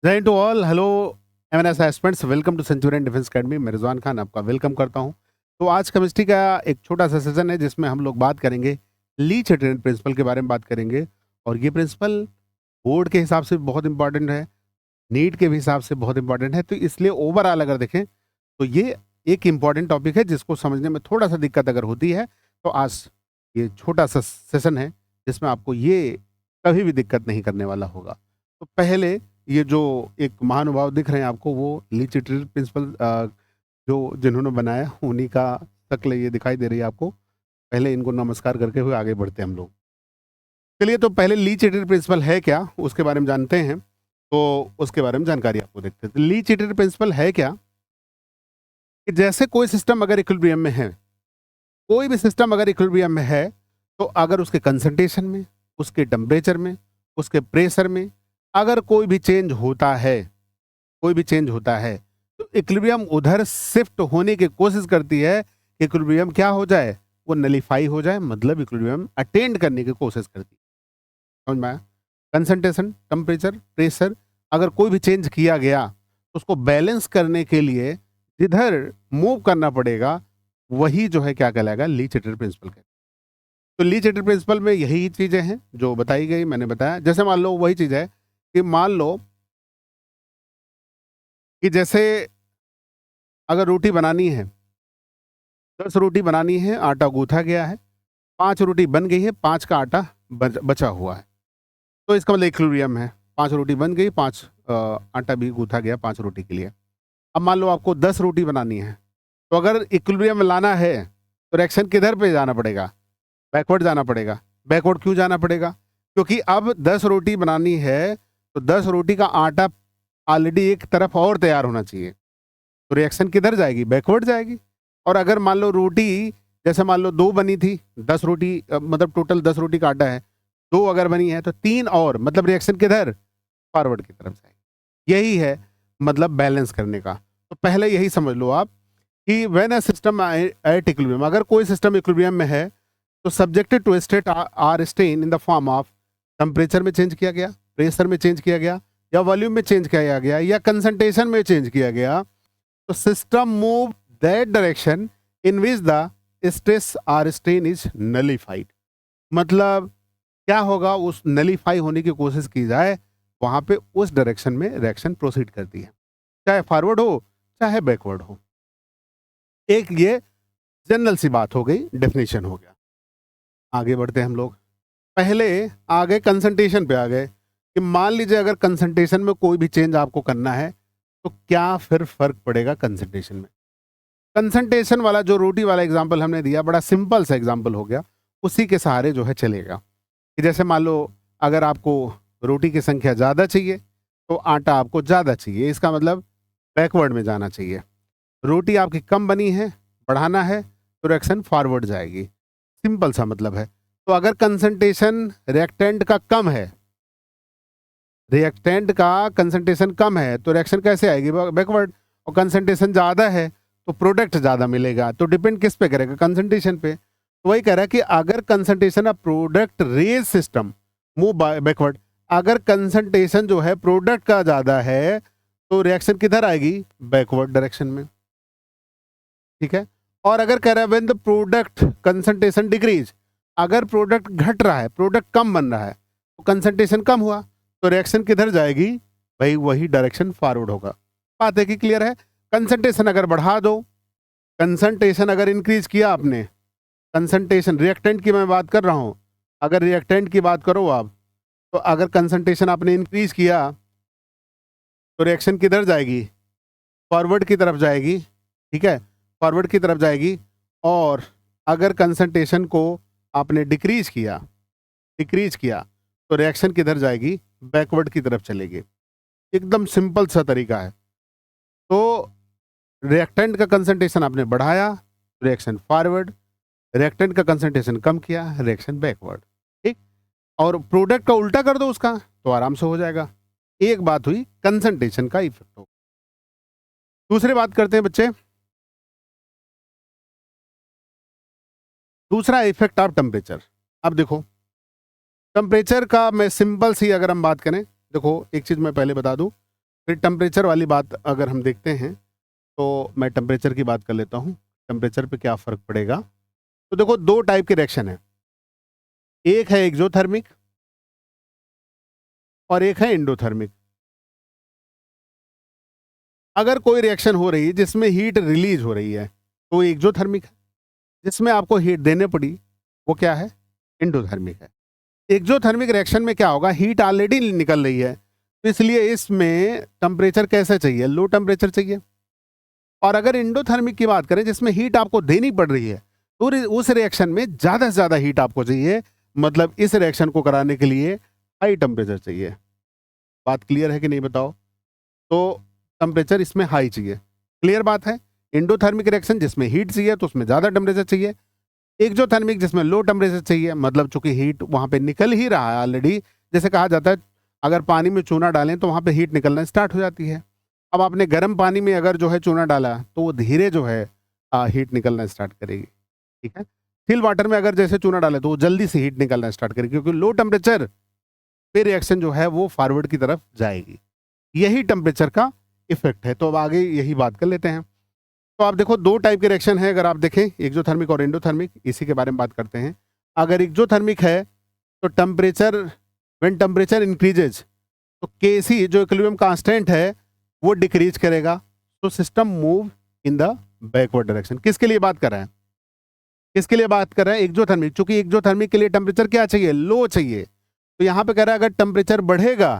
जय to all, hello MNS aspirants, welcome to Centurion Defence Academy. मैं रिजवान खान आपका welcome करता हूं। तो आज केमिस्ट्री का एक छोटा सा सेशन है जिसमें हम लोग बात करेंगे ली चैटर्जी प्रिंसिपल के बारे में बात करेंगे। और ये प्रिंसिपल बोर्ड के हिसाब से बहुत इंपॉर्टेंट है, नीट के भी हिसाब से बहुत इंपॉर्टेंट है। तो इसलिए ओवरऑल अगर देखें तो ये एक इम्पॉर्टेंट टॉपिक है जिसको समझने में थोड़ा सा दिक्कत अगर होती है तो आज ये छोटा सा सेशन है जिसमें आपको ये कभी भी दिक्कत नहीं करने वाला होगा। तो पहले ये जो एक महानुभाव दिख रहे हैं आपको, वो ली चैटर्जी प्रिंसिपल जो जिन्होंने बनाया उन्हीं का शक्ल ये दिखाई दे रही है आपको। पहले इनको नमस्कार करके हुए आगे बढ़ते हैं हम लोग। चलिए, तो पहले ली चैटर्जी प्रिंसिपल है क्या उसके बारे में जानते हैं। तो उसके बारे में जानकारी आपको देखते हैं। तो ली चैटर्जी प्रिंसिपल है क्या कि जैसे कोई सिस्टम अगर इक्विलिब्रियम में है, कोई भी सिस्टम अगर इक्विलिब्रियम में है, तो अगर उसके कंसंट्रेशन में, उसके टेम्परेचर में, उसके प्रेशर में अगर कोई भी चेंज होता है, कोई भी चेंज होता है, तो इक्विलिब्रियम उधर शिफ्ट होने की कोशिश करती है। इक्विलिब्रियम क्या हो जाए, वो नलीफाई हो जाए, मतलब इक्विलिब्रियम अटेंड करने की कोशिश करती है। समझ में आया? कंसंट्रेशन, टेम्परेचर, प्रेशर अगर कोई भी चेंज किया गया तो उसको बैलेंस करने के लिए जिधर मूव करना पड़ेगा वही जो है क्या कहलाएगा, ली चैटर्जी प्रिंसिपल कहलाएगा। तो ली चैटर्जी प्रिंसिपल में यही चीजें हैं जो बताई गई, मैंने बताया। जैसे मान लो वही चीज है कि मान लो कि जैसे अगर रोटी बनानी है, 10 रोटी बनानी है, आटा गूंथा गया है, 5 रोटी बन गई है, 5 का आटा बचा हुआ है, तो इसका मतलब इक्विलिब्रियम है। 5 रोटी बन गई, 5 आटा भी गूंथा गया 5 रोटी के लिए। अब मान लो आपको 10 रोटी बनानी है, तो अगर इक्विलिब्रियम में लाना है तो रिएक्शन किधर पे जाना पड़ेगा, बैकवर्ड जाना पड़ेगा। बैकवर्ड क्यों जाना पड़ेगा? क्योंकि अब 10 रोटी बनानी है तो 10 रोटी का आटा ऑलरेडी एक तरफ और तैयार होना चाहिए, तो रिएक्शन किधर जाएगी, बैकवर्ड जाएगी। और अगर मान लो रोटी, जैसे मान लो 2 बनी थी, 10 रोटी मतलब टोटल 10 रोटी का आटा है, 2 अगर बनी है तो 3 और, मतलब रिएक्शन किधर, फॉरवर्ड की तरफ जाएगी। यही है मतलब बैलेंस करने का। तो पहले यही समझ लो आप कि when a system at equilibrium, अगर कोई सिस्टम इक्विलिब्रियम में है तो subjected to state or strain in the form of temperature में चेंज किया गया, प्रेशर में चेंज किया गया, या वॉल्यूम में चेंज किया गया, या कंसंट्रेशन में चेंज किया गया, तो system move that direction in which the stress R strain is nullified. मतलब क्या होगा, उस नलीफाई होने की कोशिश की जाए, वहां पे उस डायरेक्शन में रिएक्शन प्रोसीड करती है, चाहे फॉरवर्ड हो चाहे बैकवर्ड हो। एक ये जनरल सी बात हो गई, डेफिनेशन हो गया। आगे बढ़ते हैं हम लोग। पहले आ गए कंसंट्रेशन पे, आ गए कि मान लीजिए अगर कंसंट्रेशन में कोई भी चेंज आपको करना है तो क्या फिर फर्क पड़ेगा कंसंट्रेशन में। कंसंट्रेशन वाला जो रोटी वाला एग्जांपल हमने दिया, बड़ा सिंपल सा एग्जांपल हो गया, उसी के सहारे जो है चलेगा। कि जैसे मान लो अगर आपको रोटी की संख्या ज़्यादा चाहिए तो आटा आपको ज़्यादा चाहिए, इसका मतलब बैकवर्ड में जाना चाहिए। रोटी आपकी कम बनी है, बढ़ाना है तो रिएक्शन फॉरवर्ड जाएगी, सिंपल सा मतलब है। तो अगर कंसंट्रेशन रिएक्टेंट का कम है, रिएक्टेंट का कंसंट्रेशन कम है तो रिएक्शन कैसे आएगी, बैकवर्ड। और कंसंट्रेशन ज़्यादा है तो प्रोडक्ट ज़्यादा मिलेगा। तो डिपेंड किस पे करेगा, कंसंट्रेशन पे। तो वही कह रहा है कि अगर concentration of product raise system move backward, अगर कंसंट्रेशन जो है प्रोडक्ट का ज़्यादा है तो रिएक्शन किधर आएगी, बैकवर्ड डायरेक्शन में। ठीक है। और अगर कह रहा है when the product concentration decrease, अगर प्रोडक्ट घट रहा है, प्रोडक्ट कम बन रहा है, तो कंसंट्रेशन कम हुआ तो रिएक्शन किधर जाएगी, भाई वही डायरेक्शन फॉरवर्ड होगा। बात है कि क्लियर है। कंसंट्रेशन अगर बढ़ा दो, कंसंट्रेशन अगर इंक्रीज किया आपने, कंसंट्रेशन रिएक्टेंट की मैं बात कर रहा हूं, अगर रिएक्टेंट की बात करो आप, तो अगर कंसंट्रेशन आपने इंक्रीज किया तो रिएक्शन किधर जाएगी, फॉरवर्ड की तरफ जाएगी। ठीक है, फॉरवर्ड की तरफ जाएगी। और अगर कंसंट्रेशन को आपने डिक्रीज किया तो रिएक्शन किधर जाएगी, बैकवर्ड की तरफ चलेगी। एकदम सिंपल सा तरीका है। तो रिएक्टेंट का कंसंट्रेशन आपने बढ़ाया, रिएक्शन फॉरवर्ड, रिएक्टेंट का कंसंट्रेशन कम किया, रिएक्शन बैकवर्ड। ठीक। और प्रोडक्ट का उल्टा कर दो उसका तो आराम से हो जाएगा। एक बात हुई कंसंट्रेशन का इफेक्ट हो। दूसरी बात करते हैं बच्चे, दूसरा इफेक्ट ऑफ टेम्परेचर। अब देखो टेम्परेचर का मैं सिंपल सी अगर हम बात करें, देखो एक चीज मैं पहले बता दूं फिर टेम्परेचर वाली बात अगर हम देखते हैं तो मैं टेम्परेचर की बात कर लेता हूँ, टेम्परेचर पे क्या फ़र्क पड़ेगा। तो देखो 2 टाइप के रिएक्शन है, एक है एक्ज़ोथर्मिक और एक है एंडोथर्मिक। अगर कोई रिएक्शन हो रही है जिसमें हीट रिलीज हो रही है तो एक्ज़ोथर्मिक है, जिसमें आपको हीट देने पड़ी वो क्या है, एंडोथर्मिक है। एक्ज़ोथर्मिक रिएक्शन में क्या होगा, हीट ऑलरेडी निकल रही है, तो इसलिए इसमें टेम्परेचर कैसा चाहिए, लो टेम्परेचर चाहिए। और अगर एंडोथर्मिक की बात करें जिसमें हीट आपको देनी पड़ रही है, तो उस रिएक्शन में ज़्यादा से ज़्यादा हीट आपको चाहिए, मतलब इस रिएक्शन को कराने के लिए हाई टेम्परेचर चाहिए। बात क्लियर है कि नहीं बताओ? तो टेम्परेचर इसमें हाई चाहिए, क्लियर बात है। एंडोथर्मिक रिएक्शन जिसमें हीट चाहिए तो उसमें ज़्यादा टेम्परेचर चाहिए, एक्ज़ोथर्मिक जिसमें लो टेम्परेचर चाहिए, मतलब चूंकि हीट वहाँ पे निकल ही रहा है ऑलरेडी। जैसे कहा जाता है अगर पानी में चूना डालें तो वहाँ पे हीट निकलना स्टार्ट हो जाती है। अब आपने गर्म पानी में अगर जो है चूना डाला तो वो धीरे जो है हीट निकलना स्टार्ट करेगी, ठीक है। चिल वाटर में अगर जैसे चूना डाले तो वो जल्दी से हीट निकलना स्टार्ट करेगी, क्योंकि लो टेम्परेचर पे रिएक्शन जो है वो फॉरवर्ड की तरफ जाएगी। यही टेम्परेचर का इफेक्ट है। तो अब आगे यही बात कर लेते हैं। तो आप देखो 2 टाइप के रिएक्शन है, अगर आप देखें एक्ज़ोथर्मिक और एंडोथर्मिक, इसी के बारे में बात करते हैं। अगर एक्ज़ोथर्मिक है तो टेम्परेचर, व्हेन टेम्परेचर इंक्रीजेज तो Kc जो इक्विलिब्रियम कांस्टेंट है वो डिक्रीज करेगा, तो system move in the backward direction. किसके लिए बात कर रहे हैं, किसके लिए बात कर रहे हैं, एक्ज़ोथर्मिक। चूंकि एक्ज़ोथर्मिक के लिए टेम्परेचर क्या चाहिए, लो चाहिए। तो यहाँ पे कह रहा है अगर टेम्परेचर बढ़ेगा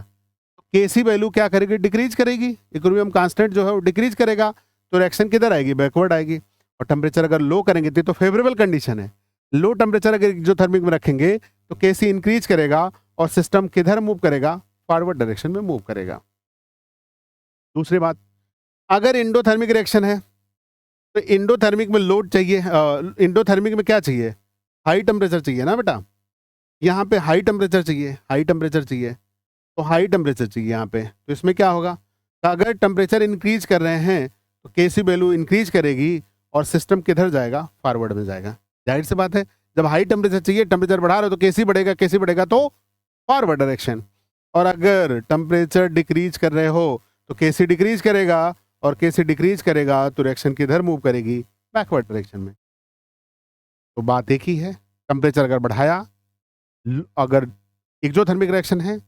तो Kc वैल्यू क्या करेगी, डिक्रीज करेगी, इक्विलिब्रियम कांस्टेंट जो है वो डिक्रीज करेगा, तो रिएक्शन किधर आएगी, बैकवर्ड आएगी। और टेम्परेचर अगर लो करेंगे तो फेवरेबल कंडीशन है। लो टेम्परेचर अगर एक्ज़ोथर्मिक में रखेंगे तो Kc इंक्रीज करेगा और सिस्टम किधर मूव करेगा, फॉरवर्ड डायरेक्शन में मूव करेगा। दूसरी बात, अगर एंडोथर्मिक रिएक्शन है तो एंडोथर्मिक में लोड चाहिए, एंडोथर्मिक में क्या चाहिए, हाई टेम्परेचर चाहिए ना बेटा। यहाँ पे हाई टेम्परेचर चाहिए, हाई टेम्परेचर चाहिए, तो हाई टेम्परेचर चाहिए यहाँ पे। तो इसमें क्या होगा, तो अगर टेम्परेचर इंक्रीज कर रहे हैं तो Kc वैल्यू इंक्रीज करेगी और सिस्टम किधर जाएगा, फॉरवर्ड में जाएगा। जाहिर सी बात है, जब हाई टेम्परेचर चाहिए, टेम्परेचर बढ़ा रहे हो तो Kc बढ़ेगा, Kc बढ़ेगा तो फॉरवर्ड डायरेक्शन। और अगर टेम्परेचर डिक्रीज कर रहे हो तो Kc डिक्रीज करेगा, और Kc डिक्रीज करेगा तो रिएक्शन किधर मूव करेगी, बैकवर्ड डायरेक्शन में। तो बात एक ही है, टेम्परेचर अगर बढ़ाया, अगर एक्ज़ोथर्मिक रिएक्शन है,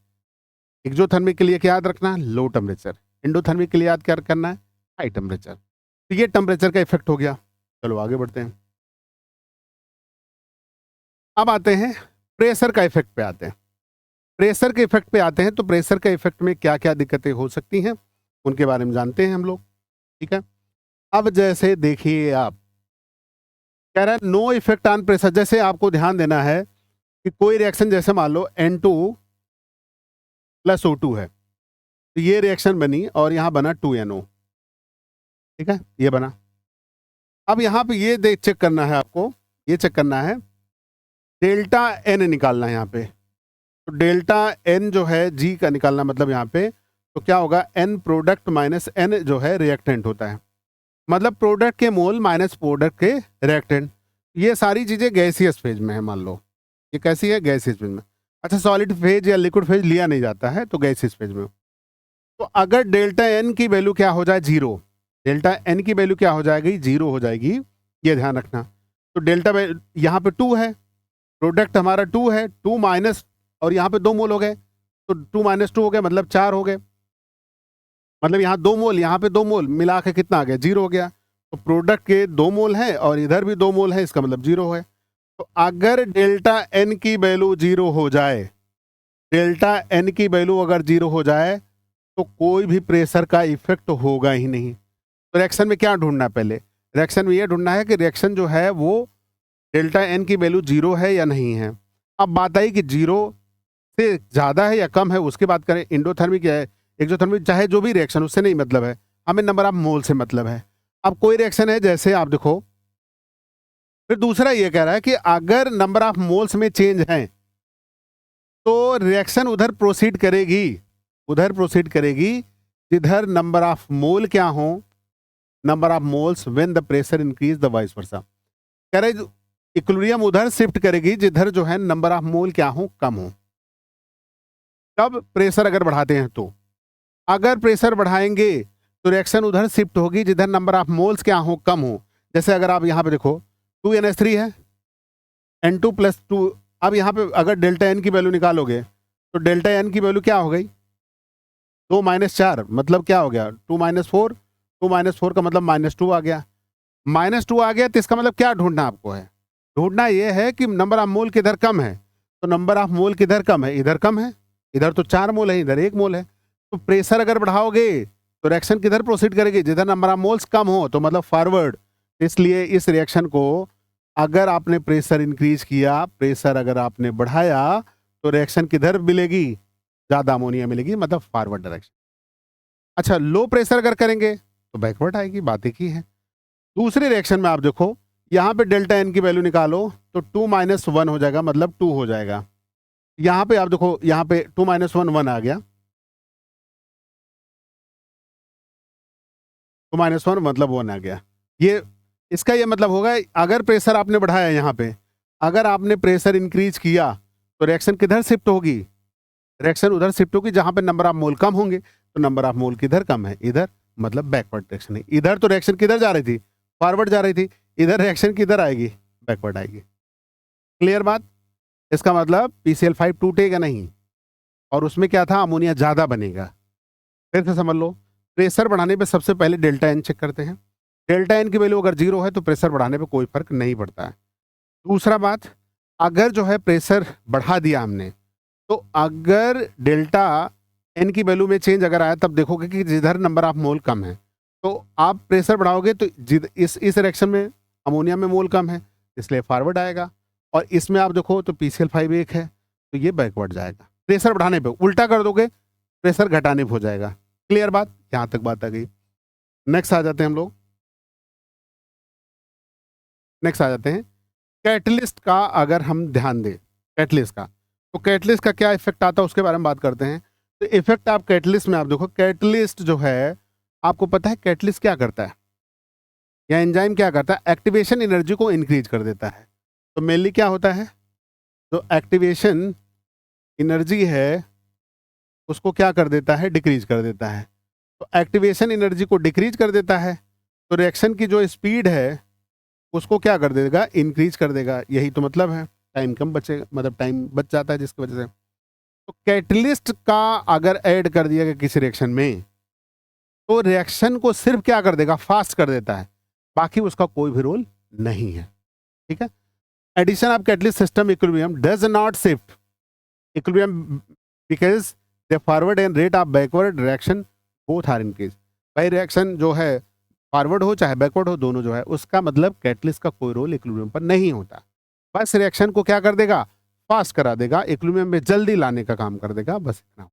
एक्ज़ोथर्मिक के लिए क्या याद रखना है, लो टेम्परेचर। एंडोथर्मिक के लिए याद क्या करना है, हाई टेम्परेचर। तो ये टेम्परेचर का इफेक्ट हो गया। चलो आगे बढ़ते हैं। अब आते हैं प्रेशर का इफेक्ट पे आते हैं। प्रेशर के इफेक्ट पे आते हैं तो प्रेशर के इफेक्ट में क्या क्या दिक्कतें हो सकती हैं उनके बारे में जानते हैं हम लोग, ठीक है। अब जैसे देखिए आप, कह रहा है नो इफेक्ट ऑन प्रेशर। जैसे आपको ध्यान देना है कि कोई रिएक्शन, जैसे मान लो N2 + O2 है, तो ये रिएक्शन बनी और यहाँ बना 2NO, ठीक है, ये बना। अब यहाँ पे ये देख चेक करना है आपको, ये चेक करना है, डेल्टा N निकालना है यहाँ पे। तो डेल्टा N जो है G का निकालना, मतलब यहाँ पे तो क्या होगा, N प्रोडक्ट माइनस N जो है रिएक्टेंट होता है, मतलब प्रोडक्ट के मोल माइनस प्रोडक्ट के रिएक्टेंट। ये सारी चीज़ें गैसियस फेज में है, मान लो ये कैसी है, गैसियस फेज में। अच्छा, सॉलिड फेज या लिक्विड फेज लिया नहीं जाता है, तो गैसियस फेज में। तो अगर डेल्टा N की वैल्यू क्या हो जाए, 0, डेल्टा N की वैल्यू क्या हो जाएगी, 0 हो जाएगी, ये ध्यान रखना। तो डेल्टा यहाँ पे 2 है, प्रोडक्ट हमारा 2 है, 2 माइनस, और यहाँ पे 2 मोल हो गए, तो 2 - 2 हो गए, मतलब 4 हो गए, मतलब यहाँ 2 मोल, यहाँ पे 2 मोल, मिला के कितना आ गया, 0 हो गया। तो प्रोडक्ट के 2 मोल है और इधर भी 2 मोल है, इसका मतलब 0 है। तो अगर डेल्टा N की वैल्यू 0 हो जाए, डेल्टा N की वैल्यू अगर 0 हो जाए तो कोई भी प्रेशर का इफेक्ट होगा ही नहीं। तो रिएक्शन में क्या ढूंढना है, पहले रिएक्शन में ये ढूंढना है कि रिएक्शन जो है वो डेल्टा N की वैल्यू 0 है या नहीं है। अब बात आई कि 0 से ज़्यादा है या कम है, उसकी बात करें। एंडोथर्मिक या एक्सोथर्मिक, चाहे जो भी रिएक्शन, उससे नहीं मतलब है, हमें नंबर ऑफ मोल से मतलब है। अब कोई रिएक्शन है, जैसे आप देखो, फिर दूसरा ये कह रहा है कि अगर नंबर ऑफ मोल्स में चेंज है तो रिएक्शन उधर प्रोसीड करेगी, उधर प्रोसीड करेगी जिधर नंबर ऑफ मोल क्या हो, number of moles when the pressure increase the vice versa. कह रहे इक्विलिब्रियम उधर शिफ्ट करेगी जिधर जो है नंबर ऑफ मोल क्या हो, कम हो। कब, प्रेशर अगर बढ़ाते हैं तो। अगर प्रेशर बढ़ाएंगे तो रिएक्शन उधर शिफ्ट होगी जिधर नंबर ऑफ मोल्स क्या हो, कम हो। जैसे अगर आप यहाँ पे देखो 2NH3 है, N2+2। अब यहाँ पे अगर डेल्टा एन की वैल्यू निकालोगे तो डेल्टा एन की वैल्यू क्या हो गई, 2-4, मतलब क्या हो गया 2-4। 2-4 का मतलब -2 आ गया। -2 आ गया तो इसका मतलब क्या ढूंढना आपको है, ढूंढना ये है कि नंबर ऑफ मोल किधर कम है। तो नंबर ऑफ मोल किधर कम है, इधर कम है। इधर तो 4 मोल है, इधर 1 मोल है। तो प्रेशर अगर बढ़ाओगे तो रिएक्शन किधर प्रोसीड करेगी, जिधर नंबर ऑफ मोल्स कम हो, तो मतलब फॉरवर्ड। इसलिए इस रिएक्शन को अगर आपने प्रेशर इंक्रीज किया, प्रेशर अगर आपने बढ़ाया, तो रिएक्शन किधर मिलेगी, ज्यादा अमोनिया मिलेगी, मतलब फॉरवर्ड डायरेक्शन। अच्छा, लो प्रेशर अगर करेंगे तो बैकवर्ड आएगी, बात एक ही है। दूसरे रिएक्शन में आप देखो, यहाँ पे डेल्टा एन की वैल्यू निकालो तो 2-1 हो जाएगा, मतलब 2 हो जाएगा। यहाँ पे आप देखो, यहाँ पे 2-1 1 आ गया, 2-1 मतलब 1 आ गया। ये इसका ये मतलब होगा, अगर प्रेशर आपने बढ़ाया, यहाँ पे अगर आपने प्रेशर इंक्रीज किया तो रिएक्शन किधर शिफ्ट होगी, रिएक्शन उधर शिफ्ट होगी जहां पे नंबर ऑफ मोल कम होंगे। तो नंबर ऑफ मोल किधर कम है, इधर, मतलब बैकवर्ड डायरेक्शन है। इधर तो रिएक्शन किधर जा रही थी, फॉरवर्ड जा रही थी, इधर रिएक्शन किधर आएगी, बैकवर्ड आएगी। क्लियर बात। इसका मतलब PCl5 टूटेगा नहीं, और उसमें क्या था, अमोनिया ज्यादा बनेगा। फिर से समझ लो, प्रेशर बढ़ाने पे सबसे पहले डेल्टा एन चेक करते हैं। डेल्टा एन की वैल्यू अगर 0 है तो प्रेशर बढ़ाने पे कोई फर्क नहीं पड़ता है। दूसरा बात, अगर जो है प्रेशर बढ़ा दिया हमने, तो अगर डेल्टा एन की वैल्यू में चेंज अगर आया, तब देखोगे कि जिधर नंबर ऑफ मोल कम है, तो आप प्रेशर बढ़ाओगे तो इस रिएक्शन में अमोनिया में मोल कम है, इसलिए फॉरवर्ड आएगा। और इसमें आप देखो तो PCl5 1 है, तो ये बैकवर्ड जाएगा। प्रेशर बढ़ाने पे उल्टा कर दोगे, प्रेशर घटाने पे हो जाएगा। क्लियर बात, यहां तक बात आ गई। नेक्स्ट आ जाते हैं हम लोग, नेक्स्ट आ जाते हैं कैटलिस्ट का। अगर हम ध्यान दें कैटलिस्ट का, तो कैटलिस्ट का क्या इफेक्ट आता है उसके बारे में बात करते हैं। तो इफेक्ट आप कैटलिस्ट में आप देखो, कैटलिस्ट जो है, आपको पता है कैटलिस्ट क्या करता है, या एंजाइम क्या करता है, एक्टिवेशन एनर्जी को इंक्रीज कर देता है। तो मेनली क्या होता है, जो एक्टिवेशन एनर्जी है उसको क्या कर देता है, डिक्रीज कर देता है। तो एक्टिवेशन एनर्जी को डिक्रीज कर देता है, तो रिएक्शन की जो स्पीड है उसको क्या कर देगा, इंक्रीज कर देगा। यही तो मतलब है, टाइम कम बचेगा, मतलब टाइम बच जाता है जिसकी वजह से। तो कैटलिस्ट का अगर ऐड कर दिया गया किसी रिएक्शन में, तो रिएक्शन को सिर्फ क्या कर देगा, फास्ट कर देता है, बाकी उसका कोई भी रोल नहीं है। ठीक है। Addition of catalyst system equilibrium does not shift equilibrium because the forward and rate of backward reaction both are increase. भाई रिएक्शन जो है फॉरवर्ड हो चाहे बैकवर्ड हो, दोनों जो है, उसका मतलब कैटलिस्ट का कोई रोल इक्विलिब्रियम पर नहीं होता। बस रिएक्शन को क्या कर देगा, फास्ट करा देगा, इक्विलिब्रियम में जल्दी लाने का काम कर देगा, बस इतना।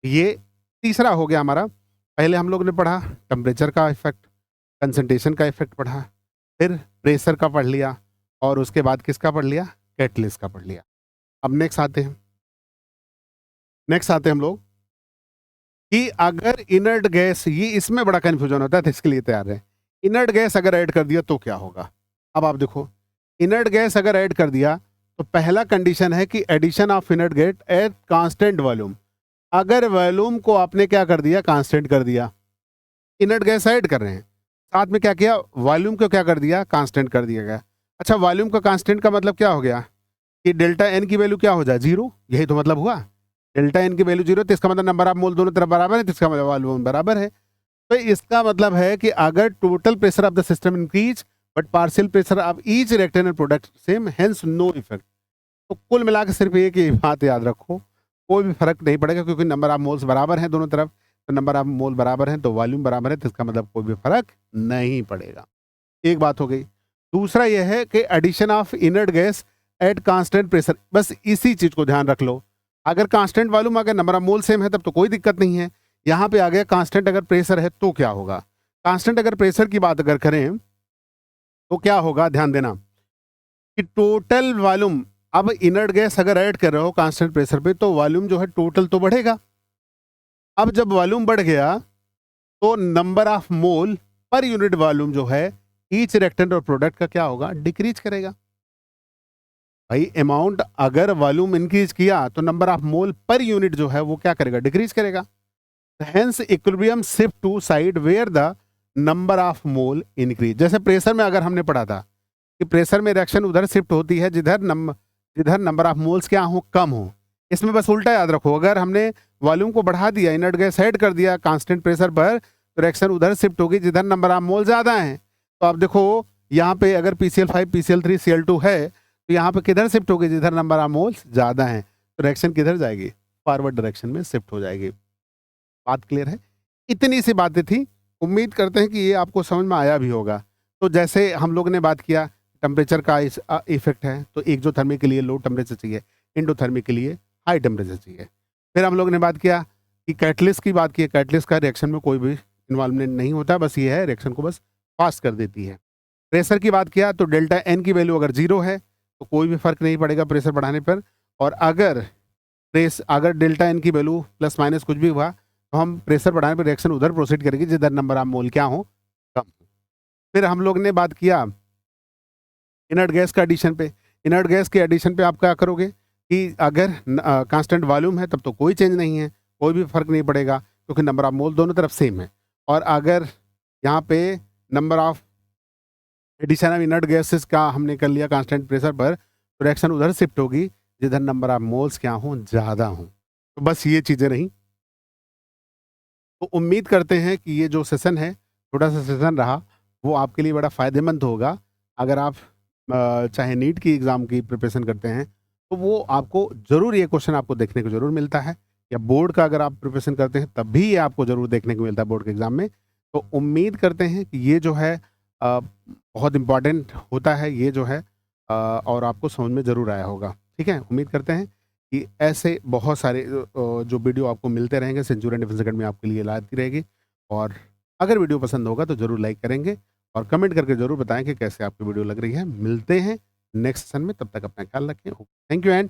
ये तीसरा हो गया हमारा। पहले हम लोग ने पढ़ा टेम्परेचर का इफेक्ट, कंसंट्रेशन का इफेक्ट पढ़ा, फिर प्रेशर का पढ़ लिया, और उसके बाद किसका पढ़ लिया, कैटलिस्ट का पढ़ लिया। अब नेक्स्ट आते हैं, नेक्स्ट आते हैं हम लोग कि अगर इनर्ट गैस, ये इसमें बड़ा कंफ्यूजन होता है, तो इसके लिए तैयार है। इनर्ट गैस अगर ऐड कर दिया तो क्या होगा। अब आप देखो, इनर्ट गैस अगर ऐड कर दिया तो पहला कंडीशन है कि addition of inert gas at constant volume. अगर वॉल्यूम को आपने क्या कर दिया, कांस्टेंट कर दिया, इनर्ट गैस ऐड कर रहे हैं, साथ में क्या किया, वॉल्यूम को क्या कर दिया, कांस्टेंट कर दिया गया। अच्छा, वॉल्यूम का कांस्टेंट का मतलब क्या हो गया कि डेल्टा एन की वैल्यू क्या हो जाए, 0। यही तो मतलब हुआ, डेल्टा एन की वैल्यू 0, तो इसका मतलब नंबर ऑफ मोल दोनों तरफ बराबर है, तो इसका मतलब वॉल्यूम बराबर है। तो इसका मतलब है कि अगर total pressure of the system increase but partial pressure of each reactant and product same, hence no effect. तो कुल मिलाकर सिर्फ एक ही बात याद रखो, कोई भी फर्क नहीं पड़ेगा, क्योंकि नंबर ऑफ मोल्स बराबर हैं दोनों तरफ। तो नंबर ऑफ मोल बराबर है तो वॉल्यूम बराबर है, तो इसका मतलब कोई भी फर्क नहीं पड़ेगा। एक बात हो गई। दूसरा यह है कि addition of inert gas at constant pressure, बस इसी चीज को ध्यान रख लो। अगर कांस्टेंट वॉल्यूम, अगर नंबर ऑफ मोल सेम है, तब तो कोई दिक्कत नहीं है। यहाँ पे आ गया कांस्टेंट अगर प्रेशर है तो क्या होगा। कांस्टेंट अगर प्रेशर की बात अगर करें तो क्या होगा, ध्यान देना कि टोटल वॉल्यूम, अब इनर्ट गैस अगर ऐड कर रहे हो कांस्टेंट प्रेशर पे, तो वॉल्यूम जो है टोटल तो बढ़ेगा। अब जब वॉल्यूम बढ़ गया तो number of mole per unit volume जो है ईच रिएक्टेंट और प्रोडक्ट का क्या होगा, डिक्रीज करेगा। भाई अमाउंट अगर वॉल्यूम इंक्रीज किया तो number of mole per unit जो है वो क्या करेगा, डिक्रीज करेगा। Hence equilibrium shift to side where the number of mole increase. जैसे प्रेशर में अगर हमने पढ़ा था कि प्रेशर में रिएक्शन उधर शिफ्ट होती है जिधर नंबर ऑफ मोल्स क्या हो, कम हो। इसमें बस उल्टा याद रखो, अगर हमने वॉल्यूम को बढ़ा दिया, इनर्ट गैस ऐड कर दिया कांस्टेंट प्रेशर पर, तो रिएक्शन उधर शिफ्ट होगी जिधर नंबर ऑफ मोल ज्यादा है। तो आप देखो यहाँ पे अगर PCl5 PCl3 Cl2 है तो यहाँ पे किधर शिफ्ट होगी, जिधर नंबर ऑफ मोल्स ज्यादा है। तो रिएक्शन किधर जाएगी, फॉरवर्ड डायरेक्शन में शिफ्ट हो जाएगी। बात क्लियर है? इतनी सी बातें थी, उम्मीद करते हैं कि ये आपको समझ में आया भी होगा। तो जैसे हम लोग ने बात किया टेम्परेचर का इफेक्ट है, तो एक्सोथर्मिक के लिए लो टेम्परेचर चाहिए, एंडोथर्मिक के लिए हाई टेम्परेचर चाहिए। फिर हम लोग ने बात किया कि कैटलिस्ट की बात की, कैटलिस्ट का रिएक्शन में कोई भी इन्वॉल्वमेंट नहीं होता, बस ये है रिएक्शन को बस फास्ट कर देती है। प्रेशर की बात किया तो डेल्टा एन की वैल्यू अगर 0 है तो कोई भी फर्क नहीं पड़ेगा प्रेशर बढ़ाने पर, और अगर डेल्टा एन की वैल्यू प्लस माइनस कुछ भी हुआ तो हम प्रेशर बढ़ाने पर रिएक्शन उधर प्रोसीड करेंगे जिधर नंबर ऑफ मोल क्या हो, कम हो। फिर हम लोग ने बात किया इनर्ट गैस का एडिशन पे। इनर्ट गैस के एडिशन पे आप क्या करोगे कि अगर कांस्टेंट वॉल्यूम है तब तो कोई चेंज नहीं है, कोई भी फर्क नहीं पड़ेगा क्योंकि नंबर ऑफ मोल दोनों तरफ सेम है। और अगर यहाँ पे number of addition of inert gases का हमने कर लिया कांस्टेंट प्रेशर पर, तो रिएक्शन उधर शिफ्ट होगी जिधर नंबर ऑफ मोल्स क्या हो, ज़्यादा हो। तो बस ये चीज़ें रहीं। तो उम्मीद करते हैं कि ये जो सेशन है, छोटा सा सेशन रहा, वो आपके लिए बड़ा फ़ायदेमंद होगा। अगर आप चाहे नीट की एग्ज़ाम की प्रिपरेशन करते हैं तो वो आपको ज़रूर ये क्वेश्चन आपको देखने को ज़रूर मिलता है, या बोर्ड का अगर आप प्रिपरेशन करते हैं तब भी ये आपको ज़रूर देखने को मिलता है बोर्ड के एग्ज़ाम में। तो उम्मीद करते हैं कि ये जो है बहुत इम्पॉर्टेंट होता है ये जो है, और आपको समझ में ज़रूर आया होगा। ठीक है, उम्मीद करते हैं कि ऐसे बहुत सारे जो वीडियो आपको मिलते रहेंगे, सेंचुरियन डिफेंस अकेडमी आपके लिए लाती रहेगी। और अगर वीडियो पसंद होगा तो ज़रूर लाइक करेंगे और कमेंट करके ज़रूर बताएं कि कैसे आपकी वीडियो लग रही है। मिलते हैं नेक्स्ट सेशन में, तब तक अपना ख्याल रखें। Thank you and